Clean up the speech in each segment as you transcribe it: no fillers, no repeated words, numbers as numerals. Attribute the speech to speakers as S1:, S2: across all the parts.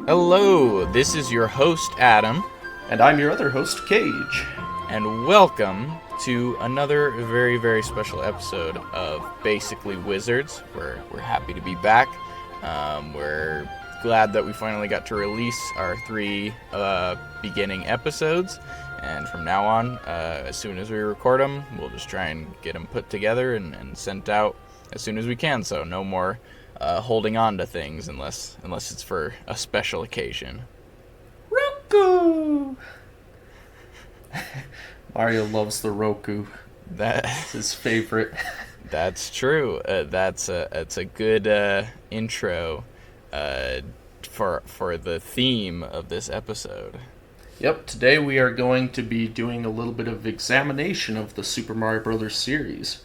S1: Hello, this is your host, Adam.
S2: And I'm your other host, Cage.
S1: And welcome to another very, very special episode of Basically Wizards. We're happy to be back. We're glad that we finally got to release our 3 beginning episodes. And from now on, as soon as we record them, we'll just try and get them put together and sent out as soon as we can. So no more holding on to things unless it's for a special occasion.
S2: Roku! Mario loves the Roku.
S1: That's
S2: his favorite.
S1: That's true. It's a good intro for the theme of this episode.
S2: Yep, today we are going to be doing a little bit of examination of the Super Mario Bros. Series.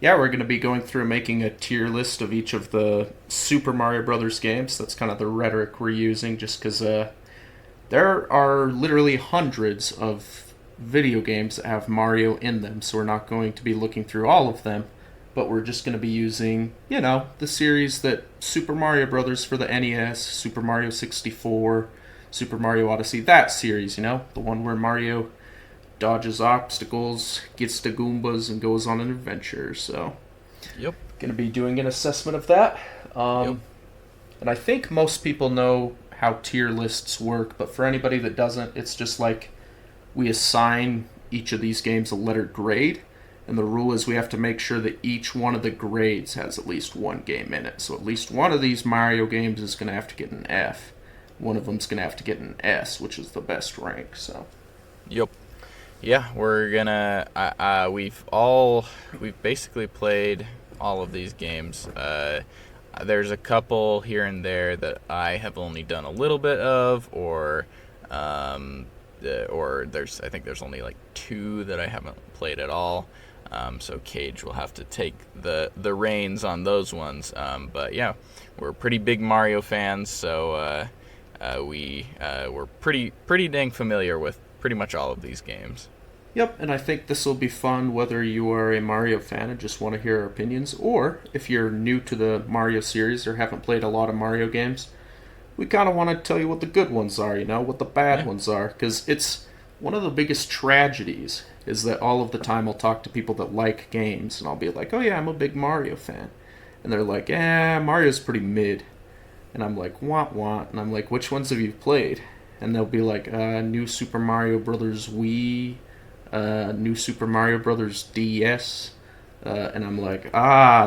S2: We're going to be going through making a tier list of each of the Super Mario Bros. Games. That's kind of the rhetoric we're using, just because there are literally hundreds of video games that have Mario in them, so we're not going to be looking through all of them, but we're just going to be using, the series that Super Mario Bros. For the NES, Super Mario 64, Super Mario Odyssey, that series, the one where Mario dodges obstacles, gets to Goombas, and goes on an adventure. So,
S1: yep,
S2: going to be doing an assessment of that. And I think most people know how tier lists work, but for anybody that doesn't, it's just like we assign each of these games a lettered grade, and the rule is we have to make sure that each one of the grades has at least one game in it. So at least one of these Mario games is going to have to get an F. One of them's going to have to get an S, which is the best rank. So,
S1: yep. Yeah, we're gonna. We've basically played all of these games. There's a couple here and there that I have only done a little bit of, or there's only like 2 that I haven't played at all. So Cage will have to take the reins on those ones. But yeah, we're pretty big Mario fans, so we're pretty dang familiar with pretty much all of these games.
S2: Yep, and I think this will be fun whether you are a Mario fan and just want to hear our opinions, or if you're new to the Mario series or haven't played a lot of Mario games. We kind of want to tell you what the good ones are, what the bad ones are, because it's one of the biggest tragedies is that all of the time I'll talk to people that like games, and I'll be like, oh yeah, I'm a big Mario fan. And they're like, Mario's pretty mid. And I'm like, wah. And I'm like, which ones have you played? And they'll be like, New Super Mario Brothers Wii, New Super Mario Brothers DS. And I'm like,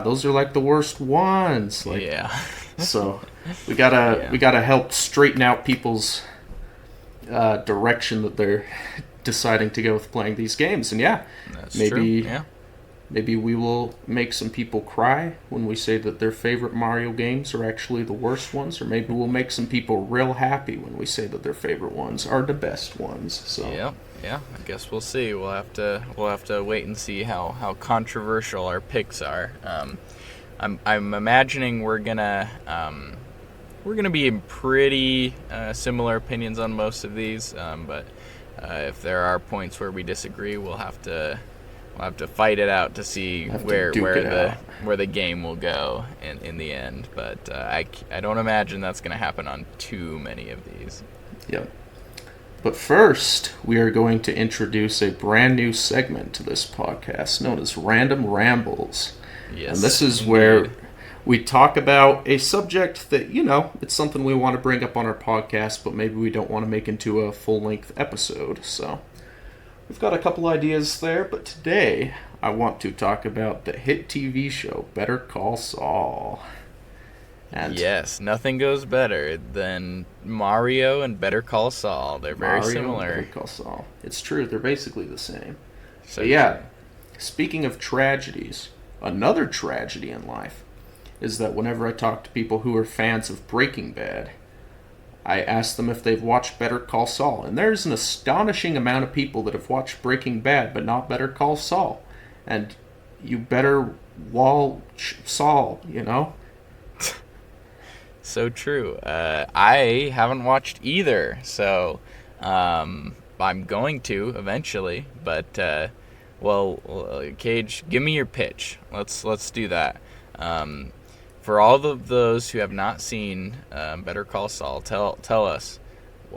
S2: those are like the worst ones. Like,
S1: yeah.
S2: So we gotta help straighten out people's direction that they're deciding to go with playing these games. And
S1: that's true. Yeah.
S2: Maybe we will make some people cry when we say that their favorite Mario games are actually the worst ones, or maybe we'll make some people real happy when we say that their favorite ones are the best ones. So
S1: yeah, I guess we'll see. We'll have to wait and see how controversial our picks are. I'm imagining we're gonna be in pretty similar opinions on most of these, but if there are points where we disagree, we'll have to fight it out to see where the game will go in the end. But I don't imagine that's going to happen on too many of these.
S2: Yep. But first, we are going to introduce a brand new segment to this podcast known as Random Rambles.
S1: Yes.
S2: And this is where we talk about a subject that, it's something we want to bring up on our podcast, but maybe we don't want to make into a full-length episode. So we've got a couple ideas there, but today I want to talk about the hit TV show Better Call Saul. And
S1: yes, nothing goes better than Mario and Better Call Saul. They're very similar.
S2: And Better Call Saul. It's true, they're basically the same.
S1: So
S2: but speaking of tragedies, another tragedy in life is that whenever I talk to people who are fans of Breaking Bad, I ask them if they've watched Better Call Saul. And there's an astonishing amount of people that have watched Breaking Bad, but not Better Call Saul. And you better watch Saul,
S1: So true. I haven't watched either, so I'm going to eventually. But Cage, give me your pitch. Let's do that. for all of those who have not seen Better Call Saul, tell us,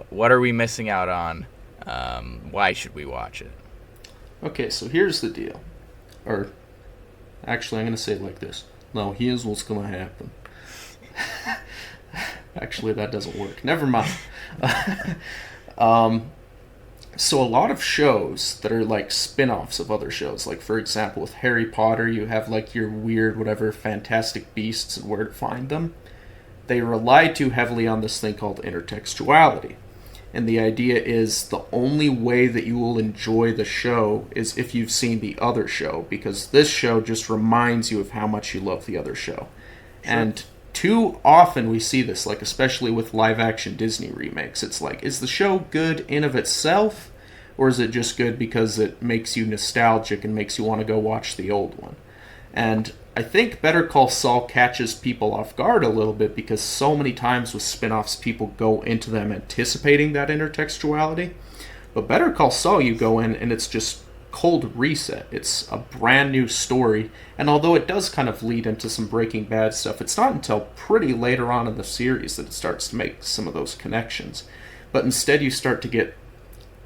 S1: what are we missing out on? Why should we watch it?
S2: Okay, so here's the deal. Or, actually, I'm going to say it like this. No, here's what's going to happen. Actually, that doesn't work. Never mind. So a lot of shows that are like spin-offs of other shows, like for example with Harry Potter, you have like your weird whatever fantastic beasts and where to find them. They rely too heavily on this thing called intertextuality. And the idea is the only way that you will enjoy the show is if you've seen the other show, because this show just reminds you of how much you love the other show. Sure. And too often we see this, like especially with live-action Disney remakes. It's like, is the show good in of itself, or is it just good because it makes you nostalgic and makes you want to go watch the old one? And I think Better Call Saul catches people off guard a little bit because so many times with spin-offs people go into them anticipating that intertextuality. But Better Call Saul, you go in and it's just cold reset. It's a brand new story, and although it does kind of lead into some Breaking Bad stuff, it's not until pretty later on in the series that it starts to make some of those connections. But instead you start to get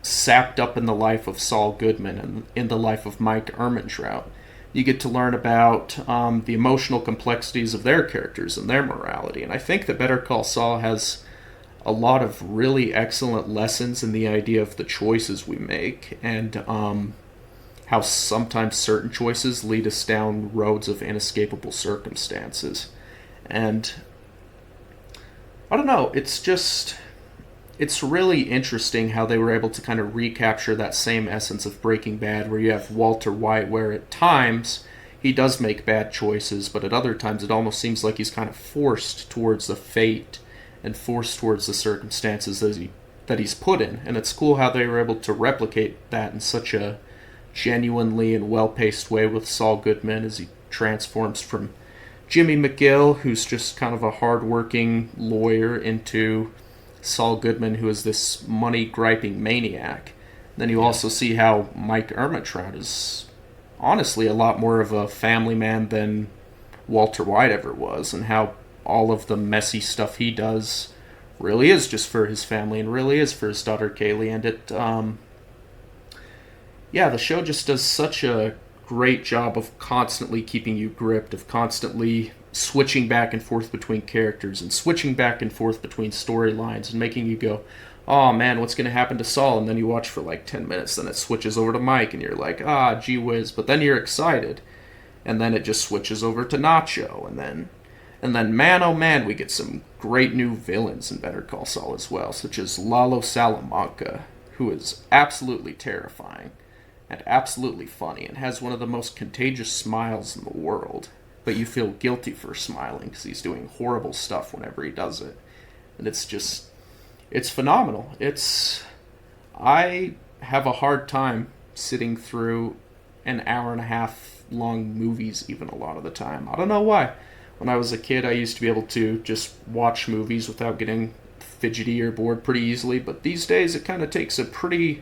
S2: sapped up in the life of Saul Goodman and in the life of Mike Ehrmantraut. You get to learn about the emotional complexities of their characters and their morality, and I think that Better Call Saul has a lot of really excellent lessons in the idea of the choices we make, and how sometimes certain choices lead us down roads of inescapable circumstances. And I don't know, it's really interesting how they were able to kind of recapture that same essence of Breaking Bad, where you have Walter White, where at times he does make bad choices, but at other times it almost seems like he's kind of forced towards the fate and forced towards the circumstances that he's put in. And it's cool how they were able to replicate that in such a genuinely and well-paced way with Saul Goodman as he transforms from Jimmy McGill, who's just kind of a hard-working lawyer, into Saul Goodman, who is this money-griping maniac. Then you also see how Mike Ehrmantraut is honestly a lot more of a family man than Walter White ever was, and how all of the messy stuff he does really is just for his family and really is for his daughter Kaylee. And the show just does such a great job of constantly keeping you gripped, of constantly switching back and forth between characters and switching back and forth between storylines and making you go, oh man, what's going to happen to Saul? And then you watch for like 10 minutes, then it switches over to Mike and you're like, gee whiz, but then you're excited. And then it just switches over to Nacho, and then man oh man, we get some great new villains in Better Call Saul as well, such as Lalo Salamanca, who is absolutely terrifying and absolutely funny and has one of the most contagious smiles in the world. But you feel guilty for smiling because he's doing horrible stuff whenever he does it. And it's phenomenal. I have a hard time sitting through an hour and a half long movies even a lot of the time. I don't know why. When I was a kid, I used to be able to just watch movies without getting fidgety or bored pretty easily, but these days it kind of takes a pretty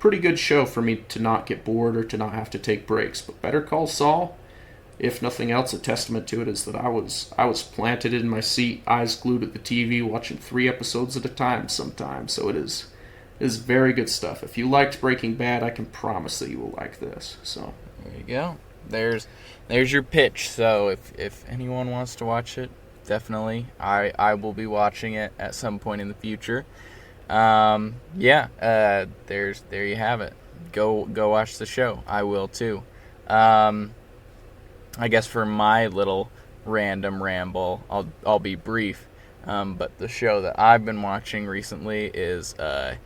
S2: good show for me to not get bored or to not have to take breaks. But Better Call Saul, if nothing else, a testament to it is that I was planted in my seat, eyes glued at the TV, watching 3 episodes at a time sometimes. So it is very good stuff. If you liked Breaking Bad, I can promise that you will like this. So
S1: there you go. There's your pitch. So if anyone wants to watch it, definitely I will be watching it at some point in the future. There you have it. Go watch the show. I will too. I guess for my little random ramble, I'll be brief. But the show that I've been watching recently is Tengen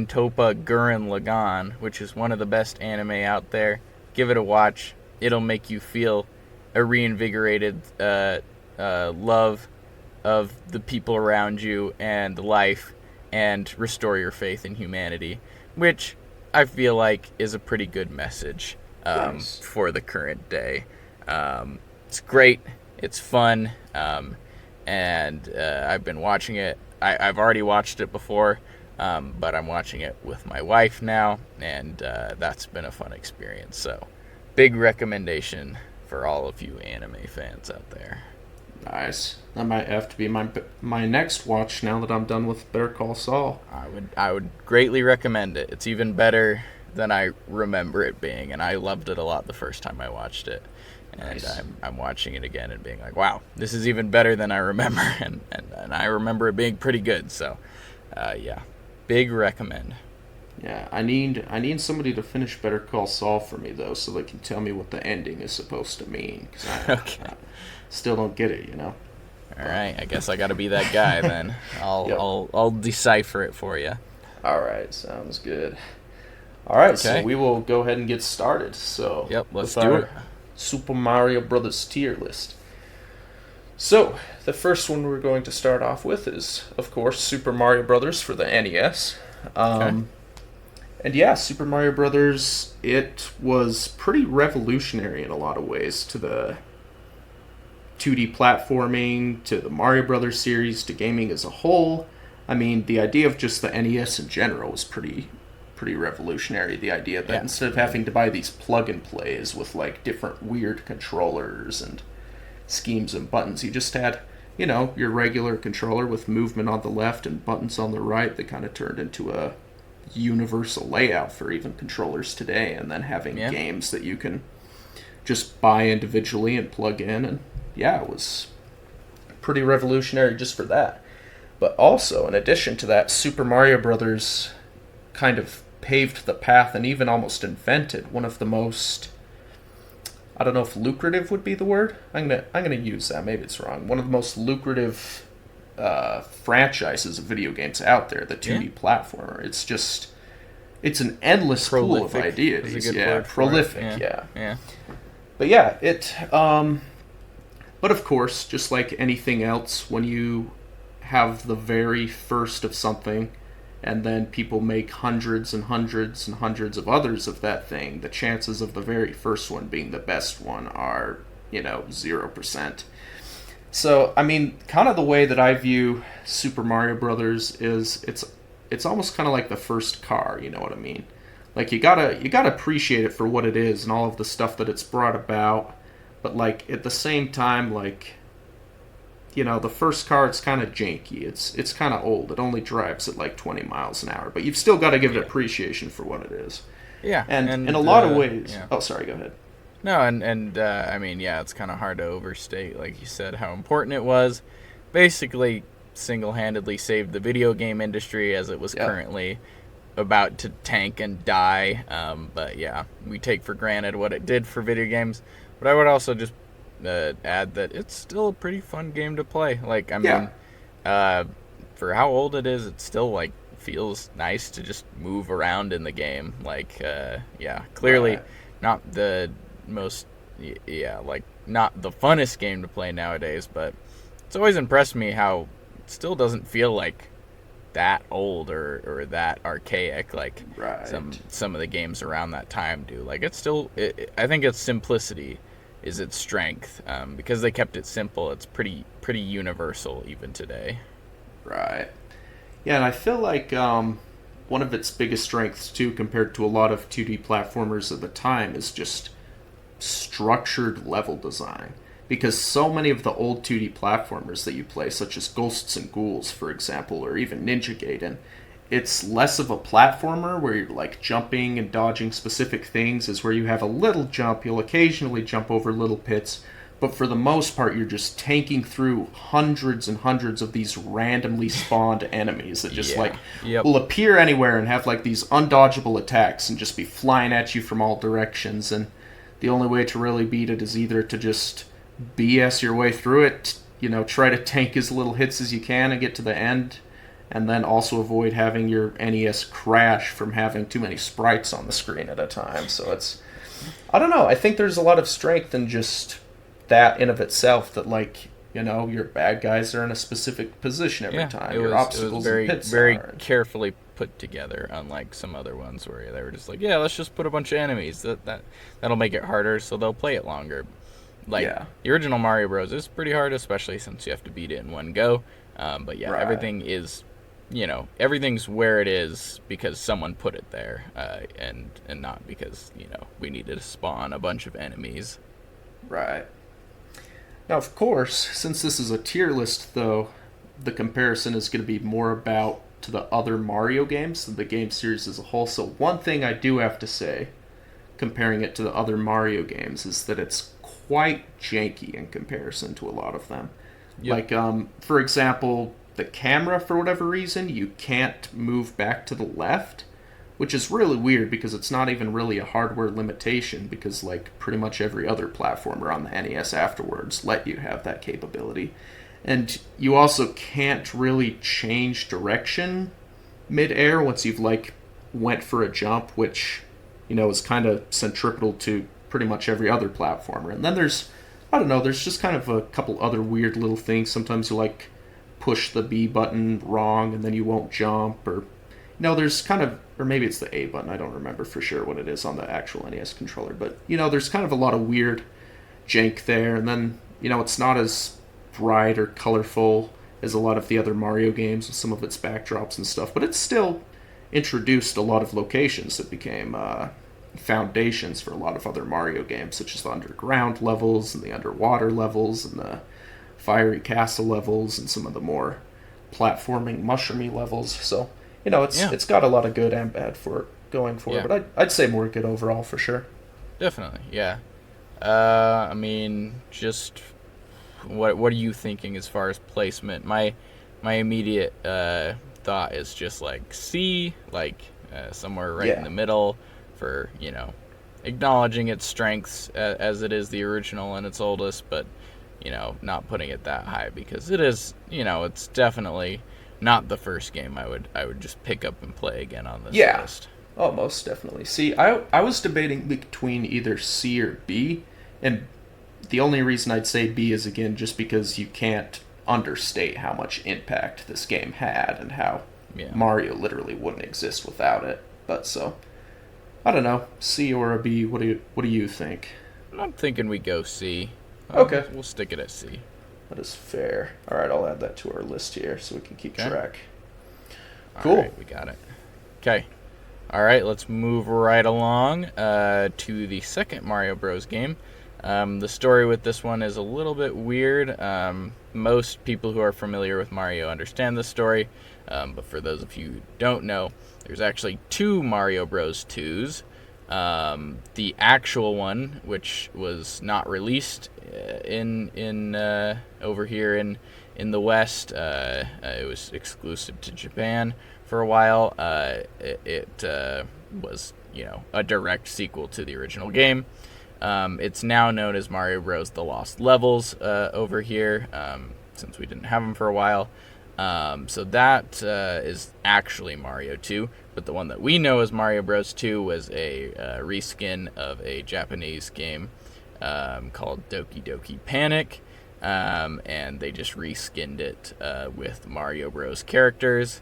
S1: Toppa Gurren Lagann, which is one of the best anime out there. Give it a watch. It'll make you feel a reinvigorated love of the people around you and life, and restore your faith in humanity, which I feel like is a pretty good message for the current day. It's great. It's fun. And I've been watching it. I've already watched it before, but I'm watching it with my wife now, and that's been a fun experience. So, big recommendation for all of you anime fans out there.
S2: Nice. That might have to be my next watch now that I'm done with Better Call Saul.
S1: I would greatly recommend it. It's even better than I remember it being, and I loved it a lot the first time I watched it. And
S2: Nice.
S1: I'm watching it again and being like, wow, this is even better than I remember, and I remember it being pretty good. So, yeah, big recommend.
S2: Yeah, I need somebody to finish Better Call Saul for me though, so they can tell me what the ending is supposed to mean. Because
S1: Okay.
S2: I still don't get it,
S1: All right, I guess I got to be that guy then.
S2: Yep.
S1: I'll decipher it for you.
S2: All right, sounds good. All right, so
S1: Okay.
S2: we will go ahead and get started. So,
S1: Yep, let's
S2: with
S1: do
S2: our
S1: it.
S2: Super Mario Brothers tier list. So, the first one we're going to start off with is, of course, Super Mario Brothers for the NES.
S1: Okay.
S2: And yeah, Super Mario Brothers, it was pretty revolutionary in a lot of ways to the 2D platforming, to the Mario Brothers series, to gaming as a whole. I mean, the idea of just the NES in general was pretty revolutionary. The idea that
S1: Yeah.
S2: instead of having to buy these plug and plays with like different weird controllers and schemes and buttons, you just had, your regular controller with movement on the left and buttons on the right that kind of turned into a universal layout for even controllers today, and then having
S1: Yeah.
S2: games that you can just buy individually and plug in. And yeah, it was pretty revolutionary just for that. But also, in addition to that, Super Mario Brothers kind of paved the path and even almost invented one of the most, I don't know if lucrative would be the word. I'm gonna use that. Maybe it's wrong. One of the most lucrative franchises of video games out there, the 2D platformer. It's an endless pool of
S1: Prolific
S2: ideas.
S1: is a good
S2: Yeah,
S1: word for it.
S2: prolific. Yeah.
S1: Yeah.
S2: But yeah, but of course, just like anything else, when you have the very first of something, and then people make hundreds and hundreds and hundreds of others of that thing, the chances of the very first one being the best one are, 0%. So, I mean, kind of the way that I view Super Mario Brothers is it's almost kind of like the first car, you know what I mean? Like you gotta appreciate it for what it is and all of the stuff that it's brought about, but like at the same time, like, the first car, it's kind of janky. It's kind of old. It only drives at like 20 miles an hour, but you've still got to give it
S1: Yeah.
S2: appreciation for what it is.
S1: Yeah.
S2: And in a lot of ways,
S1: yeah.
S2: oh, sorry, go ahead.
S1: No, and I mean, yeah, it's kind of hard to overstate, like you said, how important it was. Basically, single-handedly saved the video game industry as it was
S2: Yeah.
S1: currently about to tank and die. But yeah, we take for granted what it did for video games. But I would also just add that it's still a pretty fun game to play. Like, I mean, for how old it is, it still like feels nice to just move around in the game. Like, yeah, clearly
S2: Right.
S1: not the most, yeah, like not the funnest game to play nowadays. But it's always impressed me how it still doesn't feel like that old or that archaic like
S2: Right.
S1: some of the games around that time do. Like, it's still, I think its simplicity is its strength, because they kept it simple. It's pretty universal even today.
S2: Right. Yeah, and I feel like one of its biggest strengths, too, compared to a lot of 2D platformers at the time, is just structured level design. Because so many of the old 2D platformers that you play, such as Ghosts and Ghouls, for example, or even Ninja Gaiden, it's less of a platformer where you're like jumping and dodging specific things, is where you have a little jump, you'll occasionally jump over little pits, but for the most part you're just tanking through hundreds and hundreds of these randomly spawned enemies that just
S1: Yeah. Yep.
S2: will appear anywhere and have like these undodgeable attacks and just be flying at you from all directions. And the only way to really beat it is either to just BS your way through it, try to tank as little hits as you can and get to the end, and then also avoid having your NES crash from having too many sprites on the screen at a time. So I don't know, I think there's a lot of strength in just that in of itself, that like, your bad guys are in a specific position every time. Your
S1: It
S2: obstacles
S1: was very
S2: and pits
S1: very
S2: are.
S1: carefully put together, unlike some other ones where they were just like, yeah, let's just put a bunch of enemies. That'll make it harder, so they'll play it longer. Like,
S2: Yeah.
S1: the original Mario Bros. Is pretty hard, especially since you have to beat it in one go. But yeah,
S2: Right.
S1: everything is, everything's where it is because someone put it there, and not because we needed to spawn a bunch of enemies.
S2: Right. Now, of course, since this is a tier list, though, the comparison is going to be more about to the other Mario games than the game series as a whole. So one thing I do have to say, comparing it to the other Mario games, is that it's quite janky in comparison to a lot of them.
S1: Yep.
S2: Like, for example, the camera, for whatever reason, you can't move back to the left, which is really weird because it's not even really a hardware limitation because, like, pretty much every other platformer on the NES afterwards let you have that capability. And you also can't really change direction mid-air once you've, like, went for a jump, which, you know, is kind of centripetal to pretty much every other platformer. And then there's, I don't know, there's just kind of a couple other weird little things. Sometimes you, like, push the B button wrong and then you won't jump, or, you know, there's kind of, or maybe it's the A button, I don't remember for sure what it is on the actual NES controller, but, you know, there's kind of a lot of weird jank there. And then, you know, it's not as bright or colorful as a lot of the other Mario games with some of its backdrops and stuff, but it's still introduced a lot of locations that became foundations for a lot of other Mario games, such as the underground levels and the underwater levels and the fiery castle levels and some of the more platforming mushroomy levels. So, you know, it's got a lot of good and bad for going for it, but I'd say more good overall for sure.
S1: Definitely, yeah. I mean, just what are you thinking as far as placement? My immediate thought is just like C, like somewhere right in the middle for, you know, acknowledging its strengths as it is the original and its oldest, but, you know, not putting it that high because it is, you know, it's definitely not the first game I would just pick up and play again on this list.
S2: Oh, most definitely. See, I was debating between either C or B, and the only reason I'd say B is, again, just because you can't understate how much impact this game had and how Mario literally wouldn't exist without it. But so, I don't know, C or a B. What do you think?
S1: I'm thinking we go C.
S2: Okay,
S1: we'll stick it at C.
S2: That is fair. All right, I'll add that to our list here so we can keep track.
S1: Cool. All right, we got it. Okay. All right, let's move right along to the second Mario Bros. Game. The story with this one is a little bit weird. Most people who are familiar with Mario understand the story, but for those of you who don't know, there's actually two Mario Bros. 2s. The actual one, which was not released in over here in the West, it was exclusive to Japan for a while. It was, you know, a direct sequel to the original game. It's now known as Mario Bros. The Lost Levels over here, since we didn't have them for a while. So that is actually Mario 2, but the one that we know as Mario Bros. 2 was a reskin of a Japanese game called Doki Doki Panic, and they just reskinned it with Mario Bros. Characters.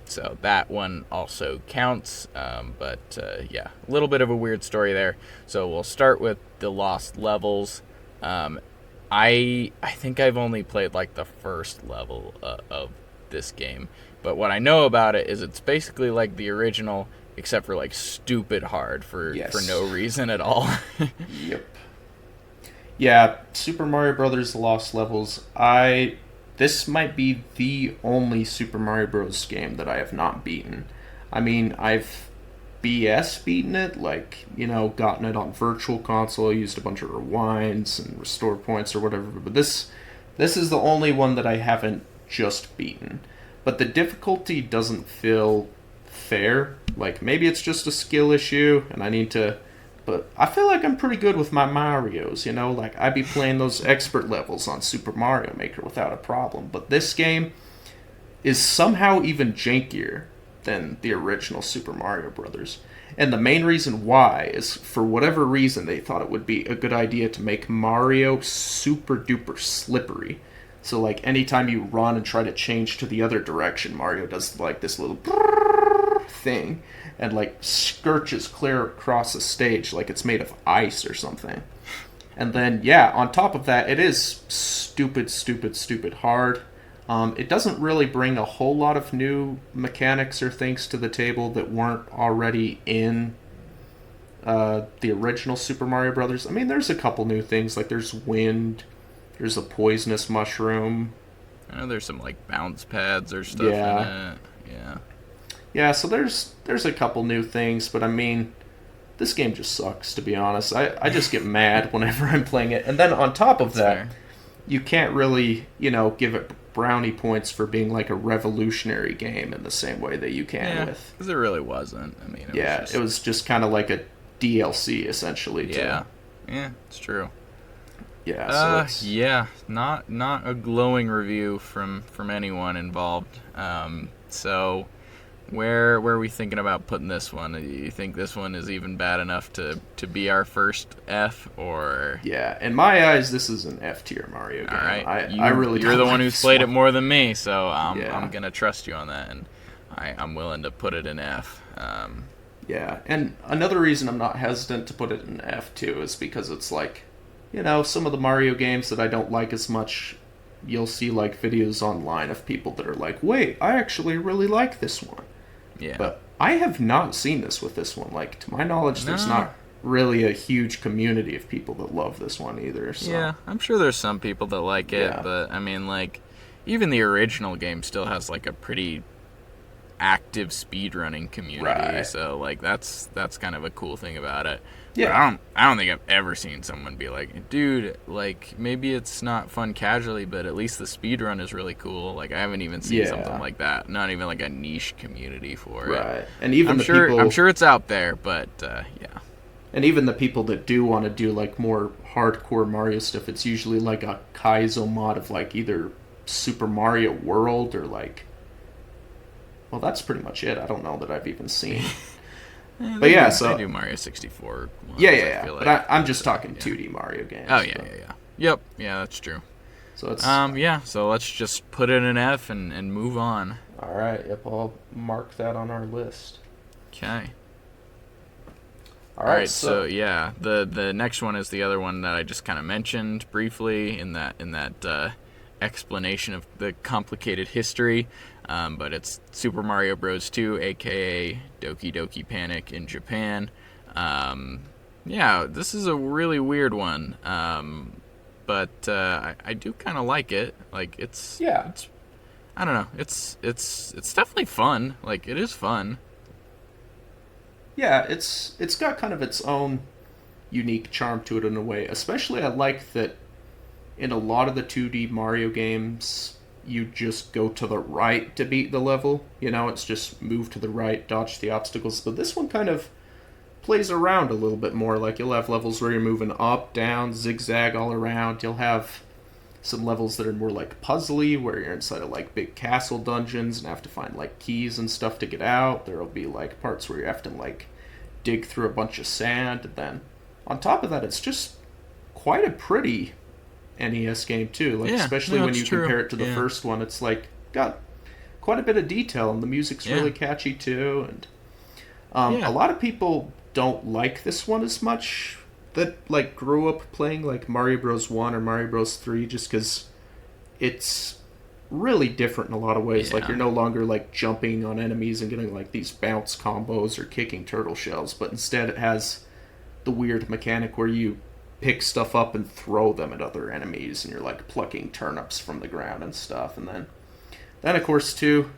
S1: So that one also counts, but yeah, a little bit of a weird story there. So we'll start with the Lost Levels. I think I've only played like the first level of this game, but what I know about it is it's basically like the original, except for like stupid hard for no reason at all.
S2: Yep. Yeah, Super Mario Brothers: The Lost Levels. This might be the only Super Mario Bros. Game that I have not beaten. I mean, I've BS beaten it, like, you know, gotten it on Virtual Console, used a bunch of rewinds and restore points or whatever, but this is the only one that I haven't just beaten. But the difficulty doesn't feel fair. Like, maybe it's just a skill issue, and I need to... But I feel like I'm pretty good with my Marios, you know? Like, I'd be playing those expert levels on Super Mario Maker without a problem. But this game is somehow even jankier than the original Super Mario Brothers. And the main reason why is, for whatever reason, they thought it would be a good idea to make Mario super duper slippery. So, like, anytime you run and try to change to the other direction, Mario does, like, this little thing and, like, skirches clear across the stage like it's made of ice or something. And then, yeah, on top of that, it is stupid hard. It doesn't really bring a whole lot of new mechanics or things to the table that weren't already in the original Super Mario Brothers. I mean, there's a couple new things, like there's wind, There's a poisonous mushroom.
S1: I know there's some like bounce pads or stuff
S2: Yeah.
S1: in it. Yeah.
S2: Yeah, so there's a couple new things, but I mean, this game just sucks, to be honest. I just get mad whenever I'm playing it. And then on top of
S1: That's
S2: that,
S1: fair.
S2: you can't really, give it brownie points for being like a revolutionary game in the same way that you can
S1: Yeah,
S2: with.
S1: because it really wasn't. I mean,
S2: Yeah, it was just kind of like a DLC essentially.
S1: Yeah. Yeah, it's true.
S2: Yeah. So
S1: Yeah, not a glowing review from anyone involved. So where are we thinking about putting this one? Do you think this one is even bad enough to be our first F, or?
S2: yeah, in my eyes, this is an F tier Mario game.
S1: All right,
S2: I really
S1: you're
S2: don't
S1: the
S2: like
S1: one who's
S2: this
S1: played it
S2: one.
S1: more than me, so
S2: Yeah.
S1: I'm gonna trust you on that, and I'm willing to put it in F.
S2: Yeah, and another reason I'm not hesitant to put it in F2 is because it's like, some of the Mario games that I don't like as much, you'll see like videos online of people that are like, wait, I actually really like this one.
S1: Yeah.
S2: But I have not seen this with this one. Like, to my knowledge, there's
S1: No.
S2: not really a huge community of people that love this one either. So.
S1: Yeah, I'm sure there's some people that like it,
S2: Yeah.
S1: but I mean, like, even the original game still has like a pretty active speedrunning community.
S2: Right.
S1: So like that's kind of a cool thing about it.
S2: Yeah.
S1: But I don't think I've ever seen someone be like, dude, like maybe it's not fun casually, but at least the speedrun is really cool. Like I haven't even seen
S2: Yeah.
S1: something like that. Not even like a niche community for it.
S2: Right. And even
S1: I'm
S2: people,
S1: sure it's out there, but yeah.
S2: and even the people that do want to do like more hardcore Mario stuff, it's usually like a Kaizo mod of like either Super Mario World or like, well, that's pretty much it. I don't know that I've even seen. But yeah, so
S1: they do Mario 64. Ones,
S2: yeah,
S1: I feel
S2: but
S1: like.
S2: I'm just talking 2D Mario games.
S1: Oh yeah,
S2: but-
S1: yeah. Yep, yeah, that's true.
S2: So it's
S1: Yeah, so let's just put it in F and move on.
S2: all right. Yep, I'll mark that on our list.
S1: Okay.
S2: All
S1: All
S2: right,
S1: right, so yeah, the next one is the other one that I just kind of mentioned briefly in that explanation of the complicated history, but it's Super Mario Bros. 2, aka Doki Doki Panic in Japan. Yeah, this is a really weird one, but I do kind of like it. Like it's I don't know, it's definitely fun. Like it is fun.
S2: yeah, it's got kind of its own unique charm to it in a way. Especially, I like that in a lot of the 2D Mario games, you just go to the right to beat the level. It's just move to the right, dodge the obstacles. But this one kind of plays around a little bit more. Like you'll have levels where you're moving up, down, zigzag all around. You'll have some levels that are more like puzzly, where you're inside of like big castle dungeons and have to find like keys and stuff to get out. There'll be like parts where you have to like dig through a bunch of sand. And then on top of that, it's just quite a pretty NES game too. Like
S1: Yeah,
S2: especially
S1: no,
S2: when
S1: it's
S2: you
S1: true.
S2: compare it to the
S1: Yeah.
S2: first one, it's like got quite a bit of detail and the music's
S1: Yeah.
S2: really catchy too. And
S1: Yeah.
S2: a lot of people don't like this one as much that like grew up playing like Mario Bros 1 or Mario Bros 3 just cuz it's really different in a lot of ways. Like
S1: Yeah.
S2: you're no longer like jumping on enemies and getting like these bounce combos or kicking turtle shells, but instead it has the weird mechanic where you pick stuff up and throw them at other enemies and you're like plucking turnips from the ground and stuff. And then of course too,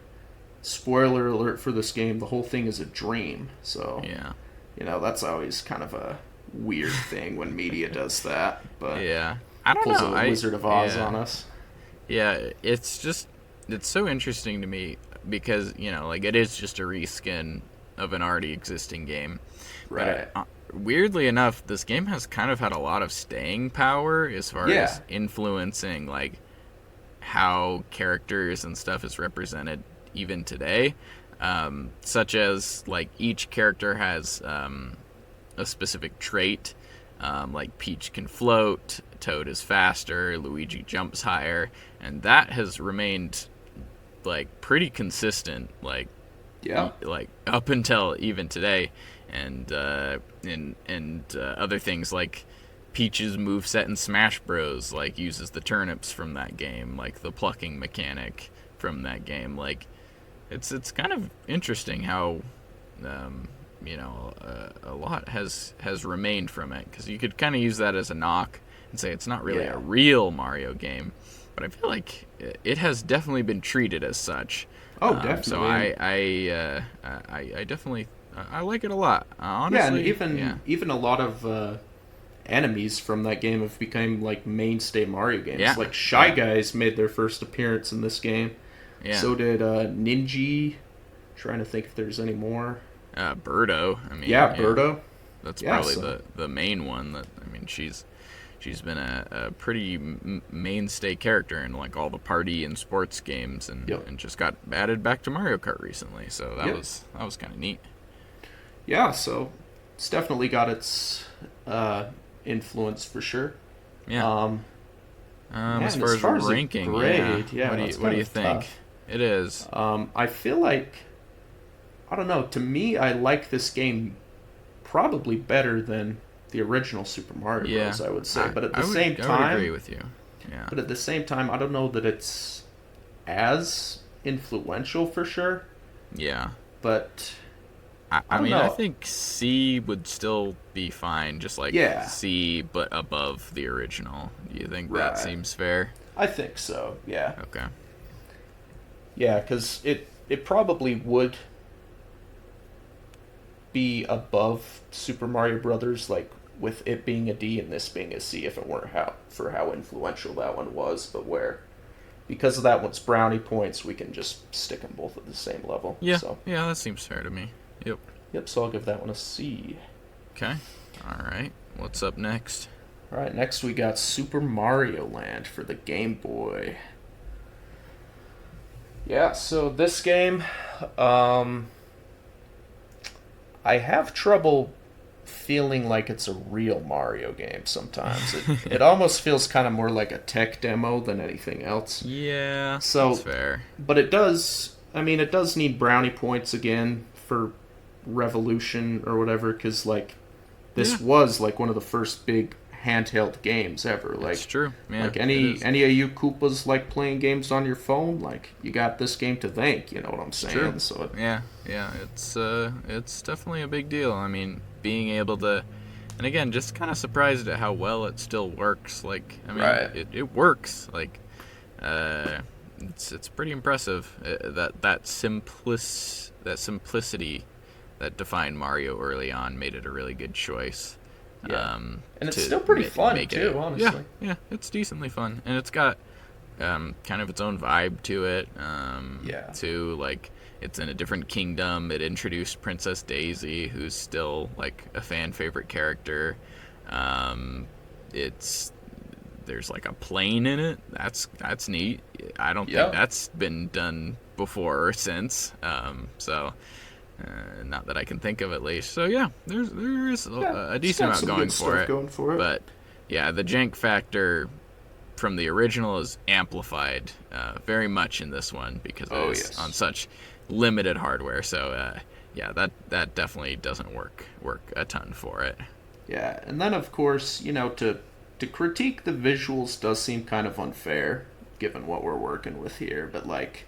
S2: spoiler alert for this game, the whole thing is a dream. So
S1: Yeah.
S2: that's always kind of a weird thing when media does that, but
S1: Yeah. I don't
S2: pulls
S1: know.
S2: a Wizard of Oz
S1: yeah.
S2: on us.
S1: Yeah, it's so interesting to me because, like it is just a reskin of an already existing game.
S2: Right.
S1: But weirdly enough, this game has kind of had a lot of staying power as far
S2: Yeah.
S1: as influencing like how characters and stuff is represented even today. Such as like each character has a specific trait. Like Peach can float, Toad is faster, Luigi jumps higher, and that has remained like pretty consistent, like
S2: Yeah.
S1: like up until even today, and other things like Peach's moveset in Smash Bros. Like uses the turnips from that game, like the plucking mechanic from that game. Like it's kind of interesting how a lot has remained from it, because you could kind of use that as a knock and say it's not really
S2: Yeah.
S1: a real Mario game, but I feel like it has definitely been treated as such.
S2: Oh,
S1: So
S2: definitely.
S1: I definitely I like it a lot.
S2: Yeah, and
S1: Honestly, yeah,
S2: even a lot of enemies from that game have become like mainstay Mario games.
S1: yeah,
S2: Like Shy
S1: yeah,
S2: Guys made their first appearance in this game.
S1: yeah.
S2: So did Ninja. Trying to think if there's any more.
S1: Birdo. I mean,
S2: Yeah,
S1: yeah,
S2: Birdo.
S1: that's
S2: Yeah,
S1: probably
S2: so
S1: the main one. That I mean, she's been a pretty mainstay character in like all the party and sports games,
S2: yep,
S1: and just got added back to Mario Kart recently. So
S2: yep,
S1: that was kind of neat.
S2: yeah. So it's definitely got its uh, influence for sure.
S1: Yeah.
S2: Um,
S1: As
S2: Man,
S1: far
S2: as
S1: as
S2: far as a
S1: ranking, yeah.
S2: grade, yeah, that's
S1: What
S2: kind
S1: do you
S2: of
S1: think?
S2: tough.
S1: It is.
S2: I feel like I don't know. To me, I like this game probably better than the original Super Mario
S1: Yeah.
S2: Bros. I would say, but at the same
S1: I would agree
S2: time,
S1: with you. Yeah.
S2: I don't know that it's as influential for sure.
S1: Yeah.
S2: But I
S1: I
S2: don't
S1: mean, I
S2: know.
S1: think C would still be fine, just like
S2: Yeah,
S1: C, but above the original. Do you think that
S2: right.
S1: seems fair?
S2: I think so. Yeah,
S1: Okay.
S2: yeah, because it probably would be above Super Mario Brothers, like with it being a D and this being a C, if it weren't how influential that one was. But where because of that one's brownie points, we can just stick them both at the same level.
S1: Yeah.
S2: So
S1: Yeah, that seems fair to me. Yep.
S2: yep, so I'll give that one a C.
S1: Okay. All right. What's up next?
S2: All right, next we got Super Mario Land for the Game Boy. Yeah, so this game, um, I have trouble feeling like it's a real Mario game sometimes. It almost feels kind of more like a tech demo than anything else.
S1: Yeah, that's
S2: So,
S1: fair.
S2: but it does, I mean, it does need brownie points again for Revolution or whatever, because, like,
S1: Yeah,
S2: this was, like, one of the first big handheld games ever.
S1: it's true. Yeah,
S2: Like
S1: it
S2: any
S1: is.
S2: any of you Koopas like playing games on your phone, like you got this game to thank. You know what I'm
S1: It's true.
S2: saying? So
S1: Yeah, yeah. It's definitely a big deal. I mean, being able to, and again, just kind of surprised at how well it still works. Like, I mean,
S2: right,
S1: it works. Like, it's pretty impressive that simplicity that defined Mario early on made it a really good choice.
S2: yeah, and it's
S1: To
S2: still pretty fun
S1: make
S2: too,
S1: it, yeah,
S2: honestly.
S1: yeah, it's decently fun, and it's got kind of its own vibe to it.
S2: Yeah,
S1: Too, like it's in a different kingdom. It introduced Princess Daisy, who's still like a fan favorite character. It's There's like a plane in it. That's neat. I don't think
S2: yeah,
S1: that's been done before or since. Not that I can think of at least. So yeah, there is
S2: yeah.
S1: a
S2: It's
S1: decent
S2: got
S1: amount
S2: some
S1: going
S2: good
S1: for
S2: stuff
S1: it,
S2: going for it.
S1: but yeah, the jank factor from the original is amplified very much in this one because it
S2: Oh
S1: is on
S2: yes,
S1: such limited hardware. So yeah, that definitely doesn't work a ton for it.
S2: yeah, and then of course to critique the visuals does seem kind of unfair given what we're working with here, but like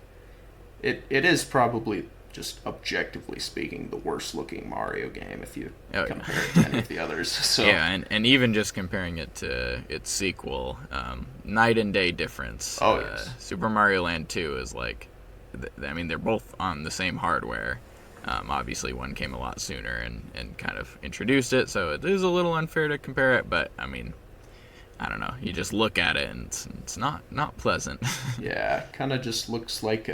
S2: it is probably just objectively speaking the worst looking Mario game if you
S1: Oh
S2: compare it to any
S1: yeah.
S2: of the others. So
S1: Yeah, and even just comparing it to its sequel, night and day difference.
S2: oh yes,
S1: Super Mario Land 2 is like, I mean, they're both on the same hardware. Obviously, one came a lot sooner and kind of introduced it, so it is a little unfair to compare it. But I mean, I don't know. You just look at it, and it's not pleasant.
S2: yeah, kind of just looks like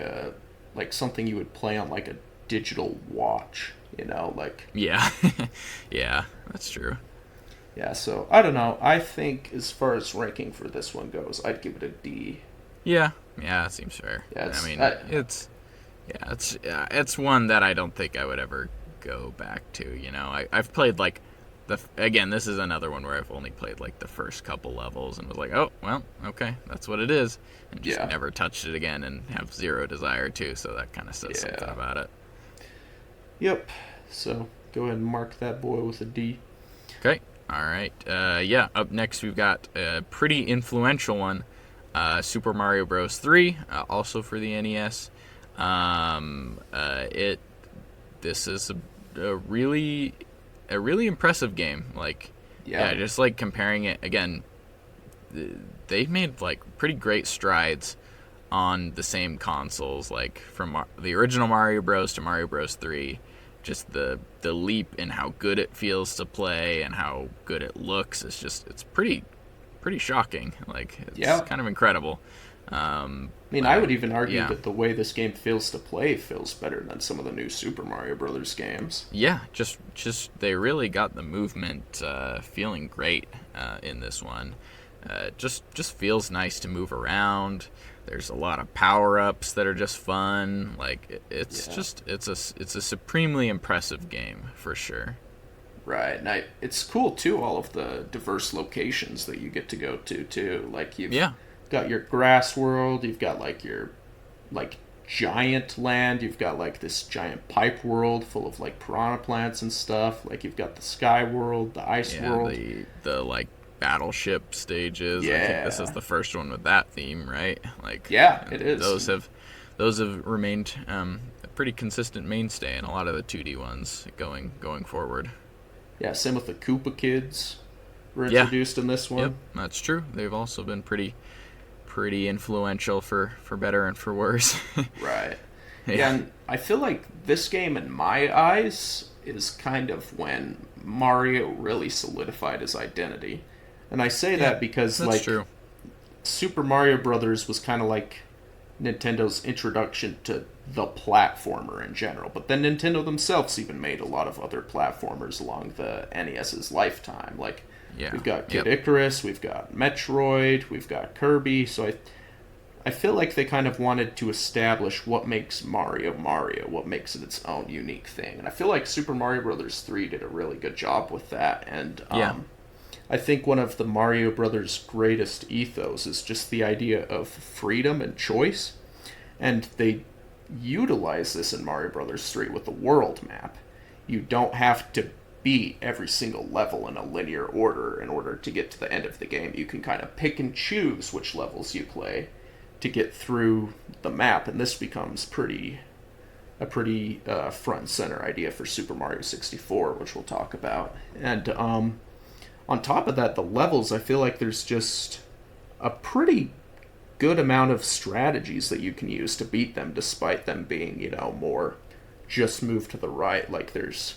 S2: something you would play on like a digital watch, like
S1: Yeah, yeah, that's true.
S2: yeah. So I don't know. I think as far as ranking for this one goes, I'd give it a D.
S1: Yeah, yeah, that seems fair.
S2: Yeah,
S1: I
S2: it's
S1: mean, it's one that I don't think I would ever go back to. I've played like again, this is another one where I've only played like the first couple levels and was like, oh well, okay, that's what it is, and just
S2: Yeah,
S1: never touched it again and have zero desire to. So that kind of says something
S2: yeah,
S1: about it.
S2: yep. So go ahead and mark that boy with a D.
S1: Okay, all right. Yeah, up next we've got a pretty influential one, Super Mario Bros. 3, also for the NES. It This is a really impressive game. Like,
S2: Yeah,
S1: yeah, just like comparing it again they made like pretty great strides on the same consoles, like from the original Mario Bros. To Mario Bros. 3. Just the leap in how good it feels to play and how good it looks is just, it's pretty shocking. Like, it's kind of incredible.
S2: I mean, I would even argue that the way this game feels to play feels better than some of the new Super Mario Brothers games.
S1: Yeah, just they really got the movement feeling great in this one. Just feels nice to move around. There's a lot of power-ups that are just fun. Like, it's a supremely impressive game for sure.
S2: Right, and it's cool too, all of the diverse locations that you get to go to too. Like, you've got your grass world, you've got like your like giant land, you've got like this giant pipe world full of like piranha plants and stuff. Like, you've got the sky world, the ice world,
S1: the like battleship stages. I think this is the first one with that theme, right? Like,
S2: it is.
S1: Those have remained a pretty consistent mainstay in a lot of the 2D ones going forward.
S2: Yeah, same with the Koopa Kids were introduced in this one.
S1: Yep, that's true. They've also been pretty influential for better and for worse.
S2: Right. Yeah, and I feel like this game, in my eyes, is kind of when Mario really solidified his identity. And I say that because, like,
S1: true.
S2: Super Mario Brothers was kind of like Nintendo's introduction to the platformer in general. But then Nintendo themselves even made a lot of other platformers along the NES's lifetime. Like, we've got Kid Icarus, we've got Metroid, we've got Kirby. So I feel like they kind of wanted to establish what makes Mario Mario, what makes it its own unique thing. And I feel like Super Mario Brothers 3 did a really good job with that. And I think one of the Mario Brothers' greatest ethos is just the idea of freedom and choice. And they utilize this in Mario Brothers 3 with the world map. You don't have to beat every single level in a linear order in order to get to the end of the game. You can kind of pick and choose which levels you play to get through the map, and this becomes a pretty front and center idea for Super Mario 64, which we'll talk about. And on top of that, the levels, I feel like there's just a pretty good amount of strategies that you can use to beat them, despite them being, more just move to the right. Like, there's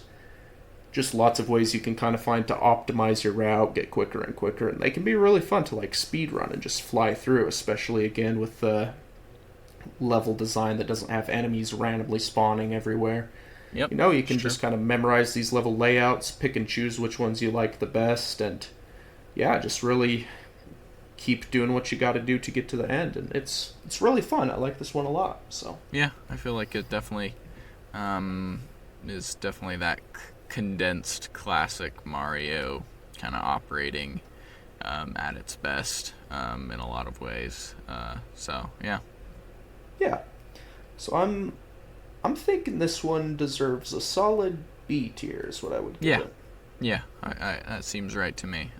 S2: just lots of ways you can kind of find to optimize your route, get quicker and quicker, and they can be really fun to, like, speed run and just fly through, especially, again, with the level design that doesn't have enemies randomly spawning everywhere.
S1: Yep,
S2: you can just kind of memorize these level layouts, pick and choose which ones you like the best, and just really keep doing what you got to do to get to the end. And it's really fun. I like this one a lot. So
S1: yeah, I feel like it definitely is definitely that condensed classic Mario kind of operating at its best in a lot of ways. So yeah.
S2: So I'm thinking this one deserves a solid B tier is what I would give it.
S1: Yeah, I that seems right to me.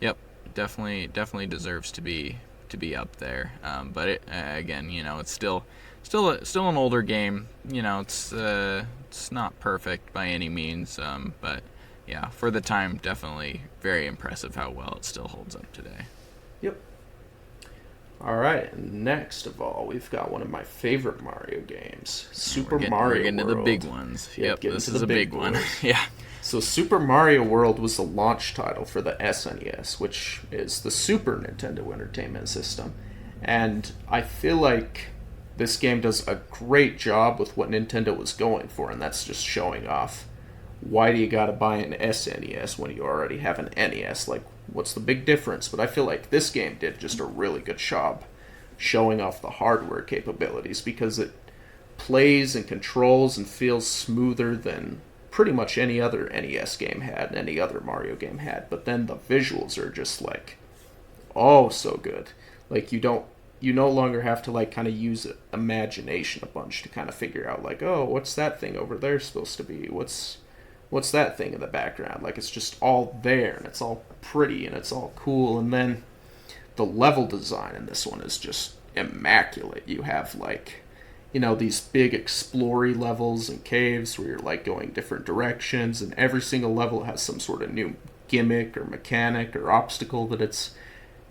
S1: Yep, definitely deserves to be up there. But it, again, it's still an older game. It's not perfect by any means. But yeah, for the time, definitely very impressive how well it still holds up today.
S2: Yep. All right, next of all, we've got one of my favorite Mario games, Super Mario World.
S1: We're getting to the big ones. Yep, this is a big one. Yeah.
S2: So Super Mario World was the launch title for the SNES, which is the Super Nintendo Entertainment System. And I feel like this game does a great job with what Nintendo was going for, and that's just showing off. Why do you gotta buy an SNES when you already have an NES? Like, what's the big difference? But I feel like this game did just a really good job showing off the hardware capabilities, because it plays and controls and feels smoother than pretty much any other NES game had and any other Mario game had. But then the visuals are just like, oh, so good. Like, you no longer have to like kind of use imagination a bunch to kind of figure out like, oh, what's that thing over there supposed to be? What's that thing in the background? Like, it's just all there, and it's all pretty, and it's all cool. And then the level design in this one is just immaculate. You have, like, these big explory levels and caves where you're, like, going different directions, and every single level has some sort of new gimmick or mechanic or obstacle that it's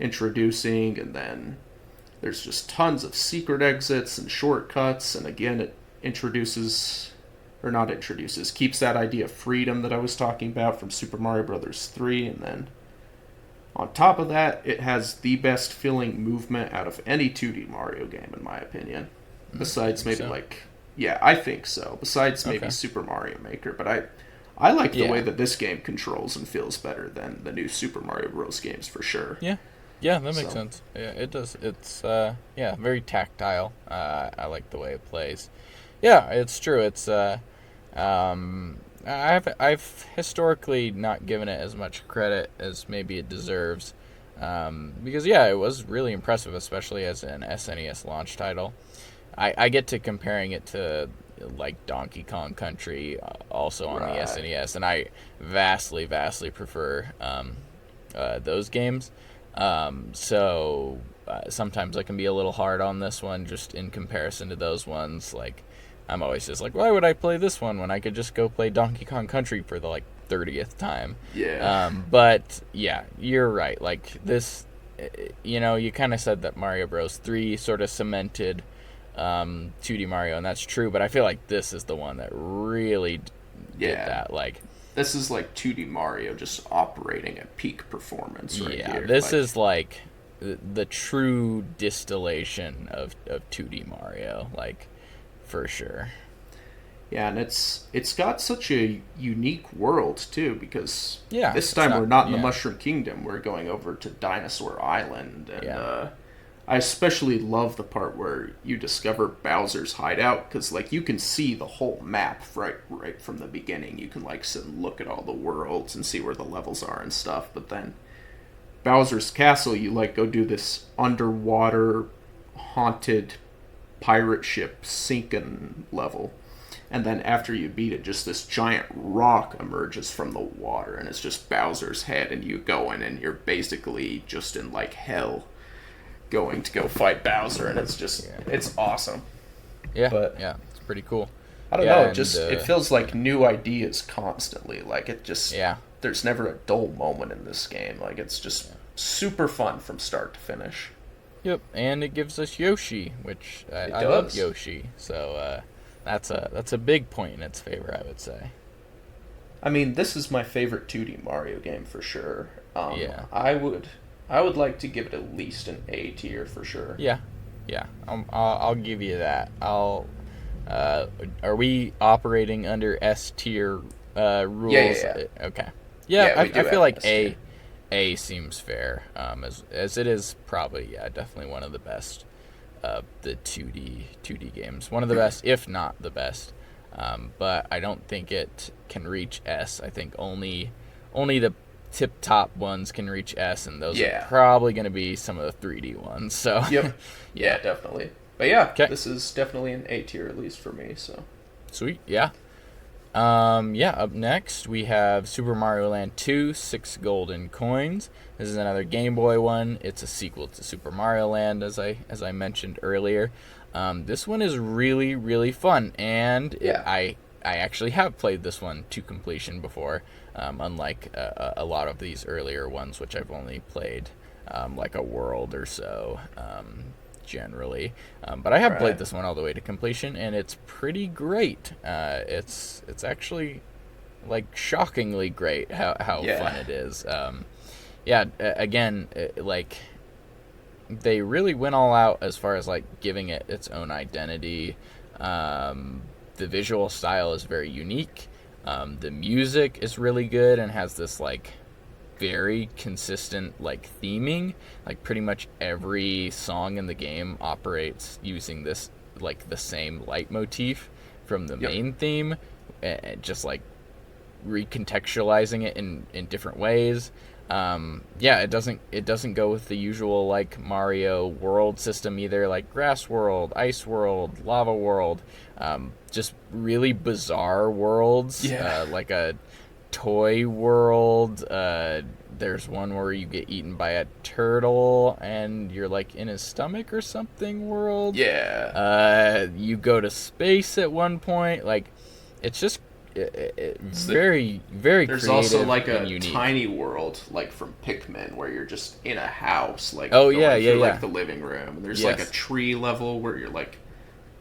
S2: introducing, and then there's just tons of secret exits and shortcuts, and again, it introduces, or not introduces, keeps that idea of freedom that I was talking about from Super Mario Bros. 3, and then on top of that, it has the best feeling movement out of any 2D Mario game, in my opinion. Besides maybe
S1: so?
S2: yeah, I think so. Besides maybe
S1: Okay.
S2: Super Mario Maker, but I like the
S1: Yeah.
S2: way that this game controls and feels better than the new Super Mario Bros. Games for sure.
S1: Yeah. Yeah, that makes
S2: So.
S1: sense. Yeah, it does. It's yeah, very tactile. I like the way it plays. Yeah, it's true. It's I've historically not given it as much credit as maybe it deserves. Because yeah, it was really impressive, especially as an SNES launch title. I get to comparing it to like Donkey Kong Country, also on the
S2: Right.
S1: SNES, and I vastly prefer those games. So sometimes I can be a little hard on this one, just in comparison to those ones. Like, I'm always just like, why would I play this one when I could just go play Donkey Kong Country for the like 30th time?
S2: Yeah.
S1: But yeah, you're right. Like this, you kind of said that Mario Bros. 3 sort of cemented 2D Mario, and that's true. But I feel like this is the one that really did
S2: Yeah.
S1: that. Like,
S2: This is like 2D Mario just operating at peak performance right
S1: yeah,
S2: here.
S1: this
S2: Like,
S1: is like the true distillation of 2D Mario, like, for sure.
S2: yeah, and it's got such a unique world too, because
S1: Yeah,
S2: this
S1: it's
S2: time
S1: not-
S2: we're not in the
S1: yeah.
S2: Mushroom Kingdom. We're going over to Dinosaur Island, and
S1: Yeah.
S2: I especially love the part where you discover Bowser's hideout, because like you can see the whole map right from the beginning. You can like sit and look at all the worlds and see where the levels are and stuff. But then Bowser's Castle, you like go do this underwater haunted pirate ship sinking level. And then after you beat it, just this giant rock emerges from the water, and it's just Bowser's head, and you go in, and you're basically just in like hell, going to go fight Bowser, and it's awesome.
S1: Yeah,
S2: But-
S1: yeah, it's pretty cool.
S2: I don't
S1: Yeah,
S2: know,
S1: and,
S2: it feels like new ideas constantly. Like it just
S1: Yeah.
S2: there's never a dull moment in this game. Like it's just super fun from start to finish.
S1: Yep, and it gives us Yoshi, which
S2: It
S1: I love
S2: does.
S1: Yoshi. So that's a big point in its favor, I would say.
S2: I mean, this is my favorite 2D Mario game for sure.
S1: Yeah.
S2: I would like to give it at least an A tier for sure.
S1: Yeah, yeah, I'll give you that. Are we operating under S tier rules?
S2: Yeah.
S1: Okay.
S2: Yeah,
S1: Yeah,
S2: we do
S1: I
S2: have
S1: feel like
S2: S tier.
S1: A seems fair. As it is probably definitely one of the best the 2D games. One of the best, if not the best. But I don't think it can reach S. I think only the tip top ones can reach S, and those
S2: Yeah.
S1: are probably going to be some of the 3D ones. So
S2: Yep. Yeah, definitely. But yeah,
S1: 'Kay.
S2: this is definitely an A tier at least for me. So
S1: Sweet, yeah. Up next we have Super Mario Land 2, 6 Golden Coins. This is another Game Boy one. It's a sequel to Super Mario Land, as I mentioned earlier. This one is really, really fun, and
S2: Yeah.
S1: I actually have played this one to completion before, unlike a lot of these earlier ones, which I've only played like a world or so. Generally, but I have played
S2: Right.
S1: this one all the way to completion, and it's pretty great. It's actually like shockingly great how
S2: Yeah.
S1: fun it is. Again, like they really went all out as far as like giving it its own identity. The visual style is very unique. The music is really good and has this like very consistent like theming. Like pretty much every song in the game operates using this like the same leitmotif from the
S2: Yep.
S1: main theme, and just like recontextualizing it in different ways. It doesn't go with the usual like Mario world system either, like grass world, ice world, lava world. Just really bizarre worlds.
S2: Yeah.
S1: Like a toy world. There's one where you get eaten by a turtle and you're like in his stomach or something world.
S2: yeah,
S1: You go to space at one point. Like, it's just very, very
S2: There's
S1: creative
S2: also like
S1: and
S2: a
S1: unique.
S2: tiny world, like from Pikmin, where you're just in a house, like
S1: Oh,
S2: going
S1: yeah,
S2: through
S1: yeah.
S2: like the living room, and there's like a
S1: Yes.
S2: tree level where you're like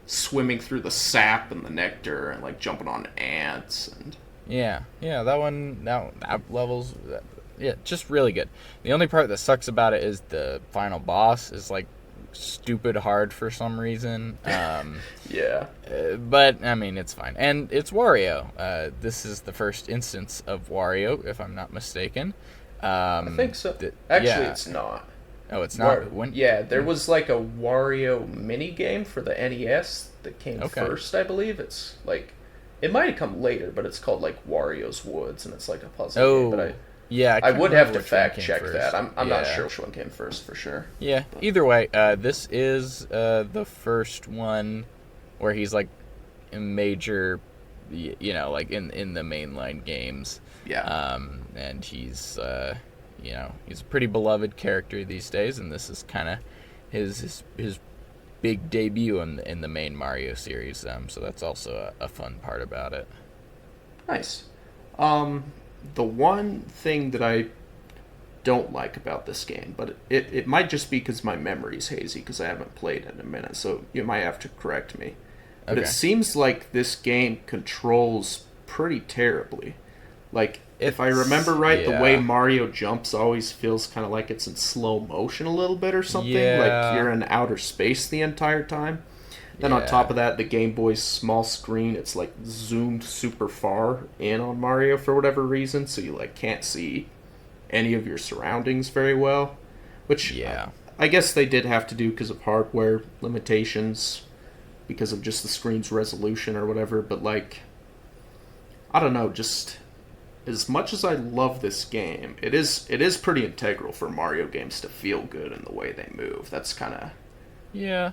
S2: swimming through the sap and the nectar and like jumping on ants and
S1: Yeah, yeah, that level's yeah, just really good. The only part that sucks about it is the final boss is like stupid hard for some reason.
S2: yeah.
S1: But I mean, it's fine, and it's Wario. This is the first instance of Wario, if I'm not mistaken.
S2: I think so.
S1: th-
S2: Actually,
S1: yeah.
S2: it's not.
S1: Oh, it's not. When?
S2: Yeah, there was like a Wario mini game for the NES that came
S1: Okay.
S2: first, I believe. It's like it might have come later, but it's called like Wario's Woods, and it's like a puzzle game. But
S1: Oh, yeah.
S2: I
S1: can't
S2: would
S1: remember
S2: have to
S1: which one
S2: fact
S1: came
S2: check
S1: first.
S2: that. I'm not
S1: Yeah.
S2: sure which one came first for sure.
S1: Yeah. Either way, this is the first one where he's like a major, like in the mainline games.
S2: Yeah.
S1: And he's he's a pretty beloved character these days, and this is kind of his big debut in the main Mario series. So that's also a fun part about it.
S2: Nice. The one thing that I don't like about this game, but it might just be because my memory's hazy because I haven't played it in a minute, so you might have to correct me. But
S1: Okay.
S2: it seems like this game controls pretty terribly. Like, if I remember right, the way
S1: yeah.
S2: Mario jumps always feels kind of like it's in slow motion a little bit or something.
S1: Yeah.
S2: Like you're in outer space the entire time. Then on
S1: Yeah.
S2: top of that, the Game Boy's small screen, it's like zoomed super far in on Mario for whatever reason, so you like can't see any of your surroundings very well. Which
S1: Yeah.
S2: I guess they did have to do because of hardware limitations, because of just the screen's resolution or whatever. But like, I don't know, just as much as I love this game, it is pretty integral for Mario games to feel good in the way they move. That's kind of
S1: Yeah.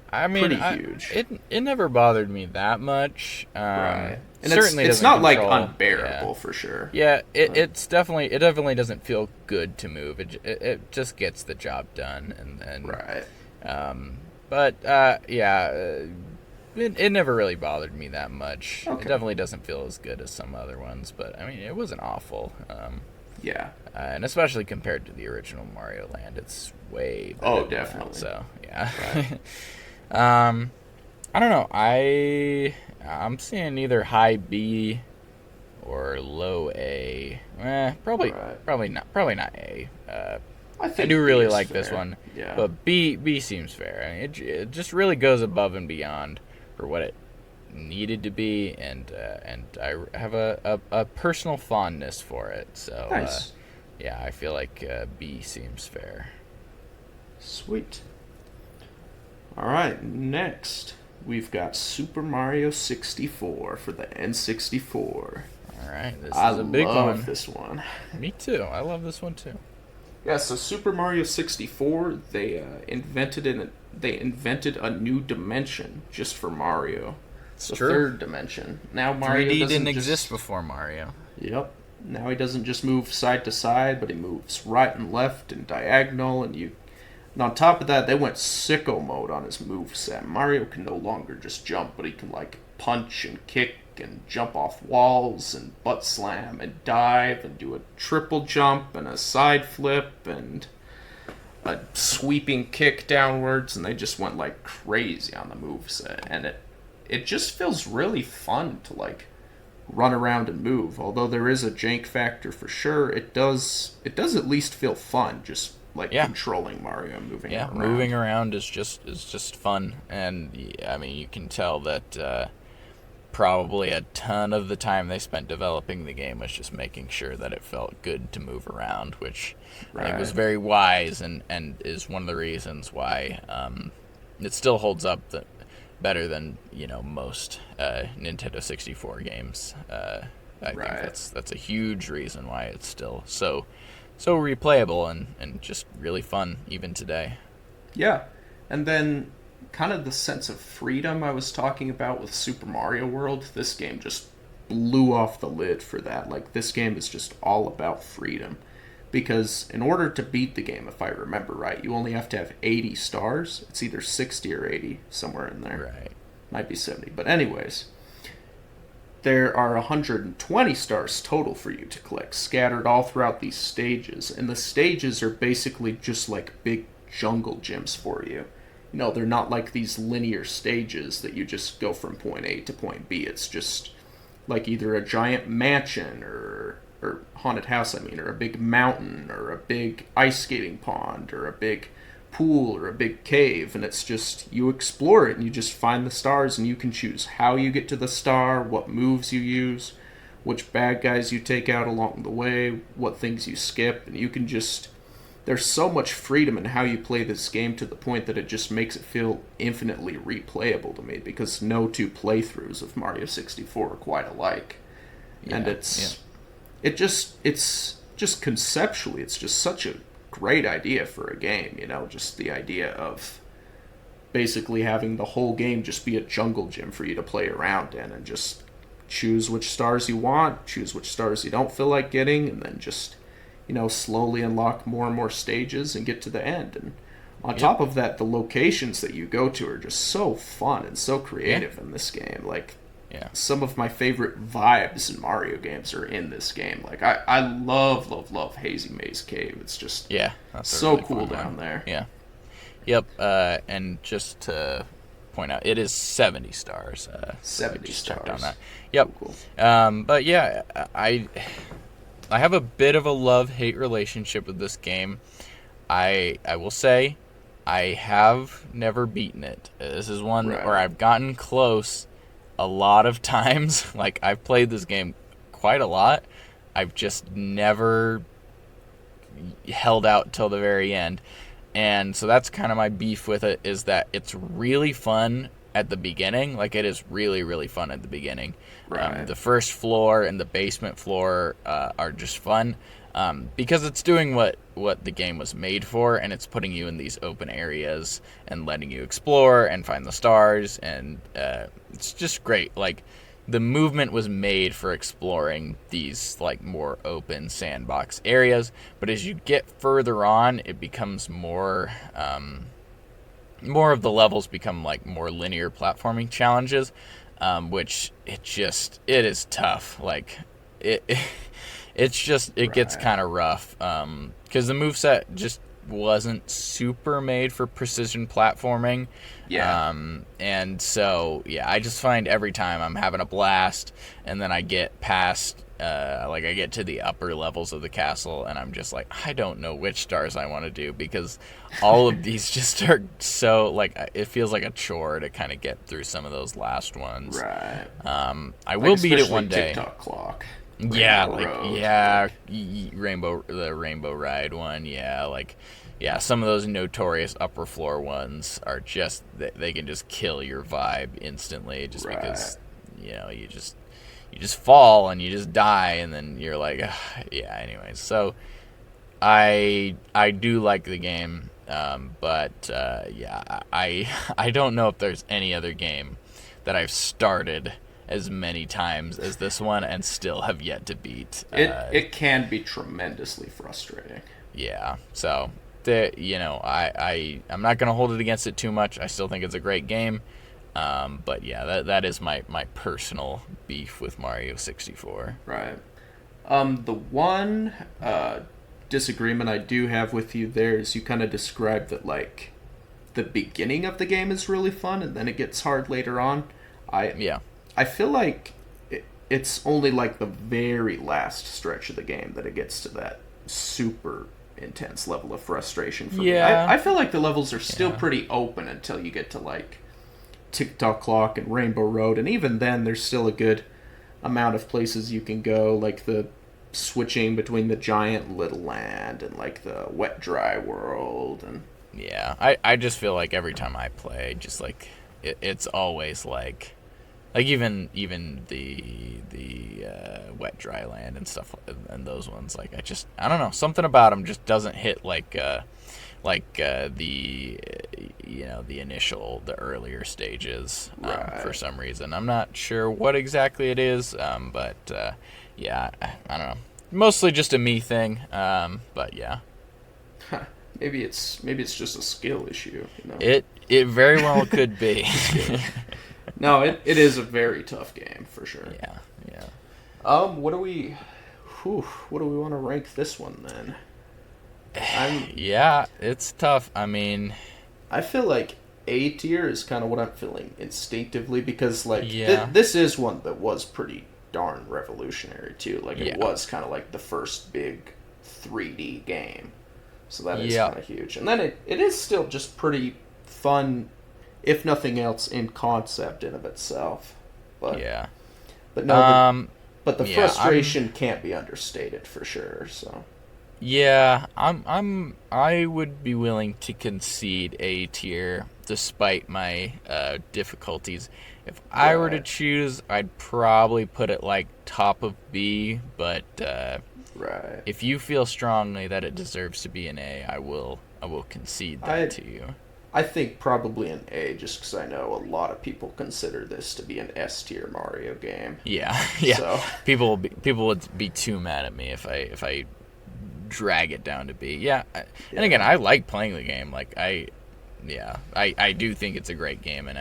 S1: I mean,
S2: pretty huge.
S1: It never bothered me that much.
S2: right. And
S1: Certainly
S2: it's
S1: doesn't
S2: not like
S1: control-
S2: unbearable for sure.
S1: Yeah, it definitely doesn't feel good to move. It just gets the job done, and
S2: Right.
S1: But yeah, it never really bothered me that much.
S2: Okay.
S1: It definitely doesn't feel as good as some other ones, but I mean, it wasn't awful.
S2: Yeah.
S1: And especially compared to the original Mario Land, it's way better
S2: Oh,
S1: than that,
S2: definitely.
S1: so yeah.
S2: Right.
S1: I don't know. I'm seeing either high B or low A. Probably
S2: Right.
S1: probably not A.
S2: I think
S1: I do really
S2: B is
S1: like this
S2: fair.
S1: one,
S2: Yeah.
S1: but B seems fair. I mean, it just really goes above and beyond for what it needed to be, and I have a personal fondness for it. So
S2: Nice.
S1: yeah, I feel like B seems fair.
S2: Sweet. All right, next we've got Super Mario 64 for the N64.
S1: All right, this
S2: I
S1: is a big
S2: love
S1: one.
S2: this one.
S1: Me too. I love this one too.
S2: Yeah, so Super Mario 64, they invented a new dimension just for Mario.
S1: It's
S2: the
S1: true.
S2: third dimension. Now Mario
S1: 3D
S2: doesn't
S1: didn't
S2: just,
S1: exist before Mario.
S2: Yep. Now he doesn't just move side to side, but he moves right and left and diagonal, and on top of that, they went sicko mode on his moveset. Mario can no longer just jump, but he can like punch and kick and jump off walls and butt slam and dive and do a triple jump and a side flip and a sweeping kick downwards, and they just went like crazy on the moveset, and it just feels really fun to like run around and move. Although there is a jank factor for sure, it does at least feel fun just like
S1: Yeah.
S2: controlling Mario and moving
S1: Yeah,
S2: around.
S1: moving around is just fun, and I mean you can tell that probably a ton of the time they spent developing the game was just making sure that it felt good to move around, which I think was
S2: Right.
S1: very wise and is one of the reasons why it still holds up better than most Nintendo 64 games. I think
S2: Right.
S1: that's a huge reason why it's still so replayable and just really fun even today.
S2: Yeah. And then kind of the sense of freedom I was talking about with Super Mario World, this game just blew off the lid for that. Like, this game is just all about freedom. Because in order to beat the game, if I remember right, you only have to have 80 stars. It's either 60 or 80, somewhere in there.
S1: Right.
S2: Might be 70. But anyways, there are 120 stars total for you to collect, scattered all throughout these stages. And the stages are basically just like big jungle gyms for you. You know, they're not like these linear stages that you just go from point A to point B. It's just like either a giant mansion or haunted house, I mean, or a big mountain or a big ice skating pond or a big pool or a big cave, and it's just you explore it and you just find the stars, and you can choose how you get to the star, what moves you use, which bad guys you take out along the way, what things you skip, and you can just there's so much freedom in how you play this game to the point that it just makes it feel infinitely replayable to me, because no two playthroughs of Mario 64 are quite alike. And it's just conceptually, it's just such a great idea for a game, you know, just the idea of basically having the whole game just be a jungle gym for you to play around in, and just choose which stars you want, choose which stars you don't feel like getting, and then just, you know, slowly unlock more and more stages and get to the end. And on top of that, the locations that you go to are just so fun and so creative in this game. Like, some of my favorite vibes in Mario games are in this game. Like, I love Hazy Maze Cave. It's just
S1: that's
S2: so
S1: really
S2: cool
S1: fun
S2: down
S1: one.
S2: there.
S1: Yeah. Yep. And just to point out, it is 70 stars.
S2: 70
S1: just checked
S2: stars.
S1: on that. Yep.
S2: Cool.
S1: But yeah, I have a bit of a love-hate relationship with this game. I will say I have never beaten it. This is one where I've gotten close a lot of times. Like, I've played this game quite a lot. I've just never held out till the very end. And so that's kind of my beef with it, is that it's really fun at the beginning. Like, it is really, really fun at the beginning. The first floor and the basement floor are just fun, because it's doing what the game was made for, and it's putting you in these open areas and letting you explore and find the stars, and it's just great. Like, the movement was made for exploring these, like, more open sandbox areas, but as you get further on, it becomes more of the levels become like more linear platforming challenges, which it is tough. Like, it gets kind of rough, because the moveset just wasn't super made for precision platforming. And so I just find every time I'm having a blast, and then I get past I get to the upper levels of the castle, and I'm just like, I don't know which stars I want to do, because all of these just are so, like, it feels like a chore to kind of get through some of those last ones. I will beat it one day.
S2: TikTok Clock.
S1: The Rainbow Ride one. Some of those notorious upper floor ones are just, they can just kill your vibe instantly, just because, you know, you just fall and you just die, and then you're like, anyways. So I do like the game, but I don't know if there's any other game that I've started as many times as this one and still have yet to beat.
S2: It can be tremendously frustrating.
S1: Yeah, so I'm not gonna hold it against it too much. I still think it's a great game. But that is my personal beef with Mario 64.
S2: Right. The one disagreement I do have with you there is you kind of described that, like, the beginning of the game is really fun and then it gets hard later on. I feel like it's only like the very last stretch of the game that it gets to that super intense level of frustration for me. I feel like the levels are still pretty open until you get to, like, TikTok Clock and Rainbow Road, and even then there's still a good amount of places you can go, like the switching between the giant little land and, like, the wet dry world. And
S1: I just feel like every time I play, just like it's always like even the wet dry land and stuff, and those ones, like, I don't know, something about them just doesn't hit like the earlier stages for some reason. I'm not sure what exactly it is, but I don't know. Mostly just a me thing, but yeah.
S2: Maybe it's just a skill issue. You know?
S1: It very well could be.
S2: No, it is a very tough game for sure. What do we? What do we want to rank this one then?
S1: Yeah, it's tough. I mean,
S2: I feel like A tier is kind of what I'm feeling instinctively because like
S1: yeah,
S2: this is one that was pretty darn revolutionary too. Like it
S1: yeah,
S2: was kind of like the first big 3D game, so that is
S1: yeah,
S2: kind of huge. And then it is still just pretty fun, if nothing else, in concept in of itself. But
S1: yeah.
S2: but no,
S1: Um,
S2: but the
S1: yeah,
S2: frustration can't be understated for sure. So
S1: I would be willing to concede A tier despite my difficulties. If I were to
S2: right,
S1: choose, I'd probably put it like top of B, but
S2: right.
S1: if you feel strongly that it deserves to be an A, I will concede that
S2: I
S1: to you.
S2: I think probably an A, just because I know a lot of people consider this to be an S tier Mario game.
S1: Yeah, yeah.
S2: So,
S1: People would be too mad at me if I drag it down to B. Yeah, and again,
S2: yeah,
S1: I like playing the game. Like I do think it's a great game, and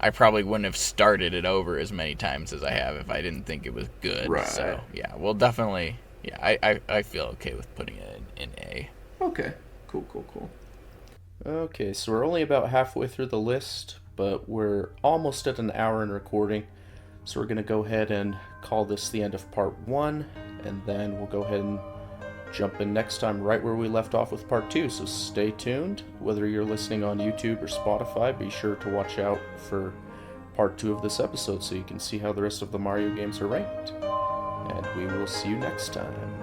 S1: I probably wouldn't have started it over as many times as I have if I didn't think it was good.
S2: right.
S1: So yeah, well, definitely, yeah, I feel okay with putting it in A.
S2: Okay, cool, cool, cool. Okay, so we're only about halfway through the list, but we're almost at an hour in recording. So we're going to go ahead and call this the end of part one, and then we'll go ahead and jump in next time right where we left off with part two. So stay tuned. Whether you're listening on YouTube or Spotify, be sure to watch out for part two of this episode so you can see how the rest of the Mario games are ranked. And we will see you next time.